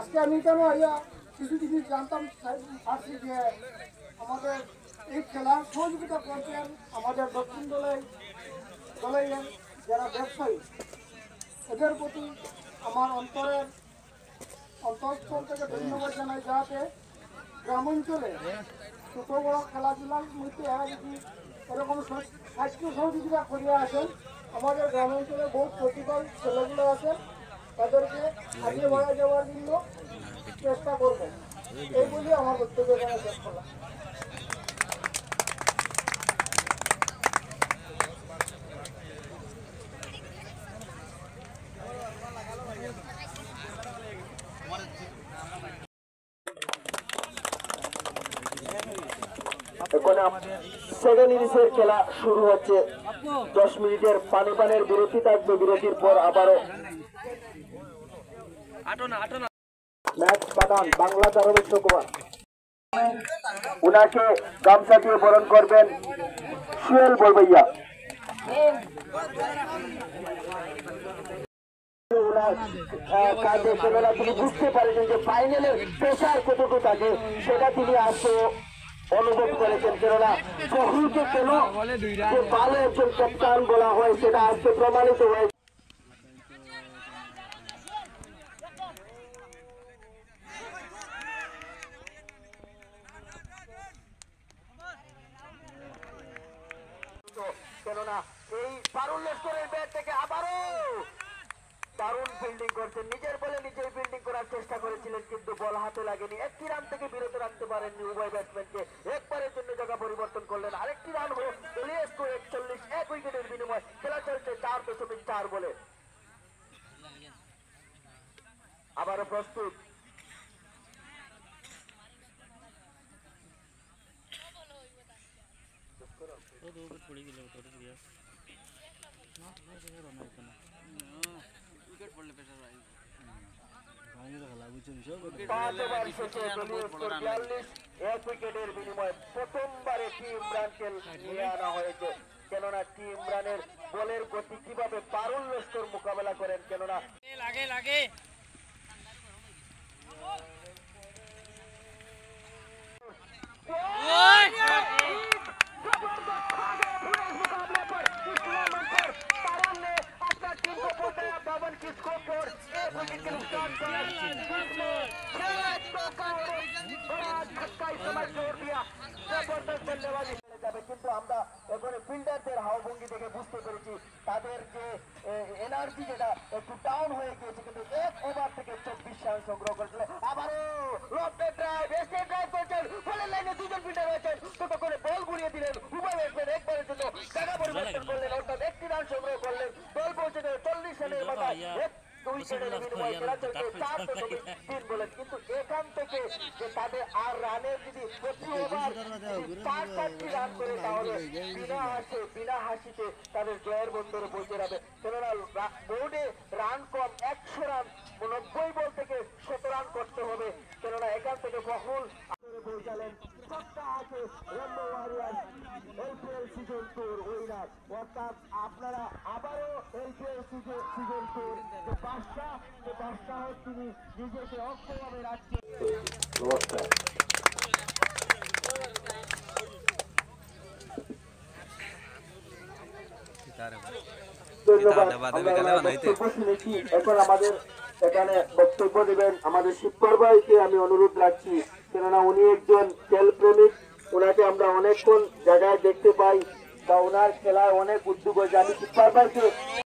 আজকে আমি কেন আইয়া কিছু জিনিস জানতাম পারছি যে আমাদের এই খেলার সহযোগিতা করছেন আমাদের দক্ষিণ দলের যারা ব্যবসায়ী, এদের প্রতি আমার অন্তঃস্থল থেকে ধন্যবাদ জানাই। যাতে গ্রামাঞ্চলে ছোট বড় খেলাধুলার মধ্যে এরা যদি এরকম স্বাস্থ্য সহযোগিতা করিয়া আসেন, আমাদের গ্রামাঞ্চলে বহু প্রতিভার ছেলেগুলো আছেন, তাদেরকে আগে বাড়া যাওয়ার জন্য চেষ্টা করবেন। এই বলে আমার বক্তব্য শেষ করলাম। এখন সেকেন্ড ইনিংসের খেলা শুরু হচ্ছে। 10 মিনিটের পানির বিরতি থাকবে। বিরতির পর আবারও ম্যাচ পাঠান বাংলা ধারাবাহিক কুমার। উনাকে গামছা দিয়ে বরণ করবেন সুয়েল বলবইয়া। তিনি বুঝতে পারেছেন যে ফাইনালের প্রেশার কতটুকু থাকে, সেটা তিনি আজকে অনুভব করেছেন। কেননা বহুকে কেন যে ভালো একজন ক্যাপ্টেন বলা হয় সেটা আজকে প্রমাণিত হয়েছে। কেননা এই পারুল লস্করের ব্যাট থেকে আবারও দারুণ ফিল্ডিং করছেন। নিজের বলে নিজেই ফিল্ডিং করার চেষ্টা করেছিলেন, কিন্তু বল হাতে লাগেনি। একটি রান থেকে বিরত রাখতে পারেননি উভয় ব্যাটসম্যানকে। একবারের জন্য জায়গা পরিবর্তন করলেন। আরেকটি রান হলো দলীয় স্কোর 41। 1 উইকেটের বিনিময়ে খেলা চলছে 4.4 বলে। আবারও প্রস্তুত। উইকেটের বিনিময়ে প্রথমবারে টিম ইমরানকে নিয়ে আনা হয়েছে। কেননা টিম ইমরানের বলের গতি কিভাবে পারুল লস্কর মোকাবেলা করেন। কেননা লাগে কিন্তু আমরা এখন ফিল্ডারদের হাওভঙ্গি দেখে বুঝতে পেরেছি তাদের যে এনার্জি যেটা একটু ডাউন হয়ে গিয়েছে। কিন্তু 1 ওভার থেকে 24 রান সংগ্রহ করেছিল। আবারও লফটেড ড্রাইভ, এস্টেট ড্রাইভ করছেন, বলের লাইনে দুজন ফিল্ডার রয়েছেন, ততক্ষণে বল ঘুরিয়ে দিলেন। উভয় ব্যাটসম্যান একবারের জন্য জায়গা পরিবর্তন করলেন, অর্থাৎ একটি রান সংগ্রহ করলেন। দল পৌঁছে গেল 40 রানের মাথায়। কিন্তু এখান থেকে যে তাদের আর রানের যদি প্রতি ওভার 4-4টি রান করে, তাহলে বিনা হাসিতে তাদের জয়ের বন্দরে পৌঁছে যাবে। কেননা বোর্ডে রান কম, 100 রান 90 বল থেকে 100 রান করতে হবে। কেননা এখান থেকে বহুল পৌঁছালেন LPL সিজন 2 উইনার। অর্থাৎ আপনারা আবারও LPL সিজন 2 যে বাদশাহ তিনি নিজেকে অক্ষভাবে রাখছেন। নমস্কার। এখন আমাদের এখানে বক্তব্য দেবেন আমাদের শিবপাল ভাইকে আমি অনুরোধ রাখছি। কেননা উনি একজন খেল প্রেমিক, ওনাকে আমরা অনেকক্ষণ জায়গায় দেখতে পাই বা ওনার খেলায় অনেক উদ্যোগ হয়েছে। আমি শিবপাল ভাইকে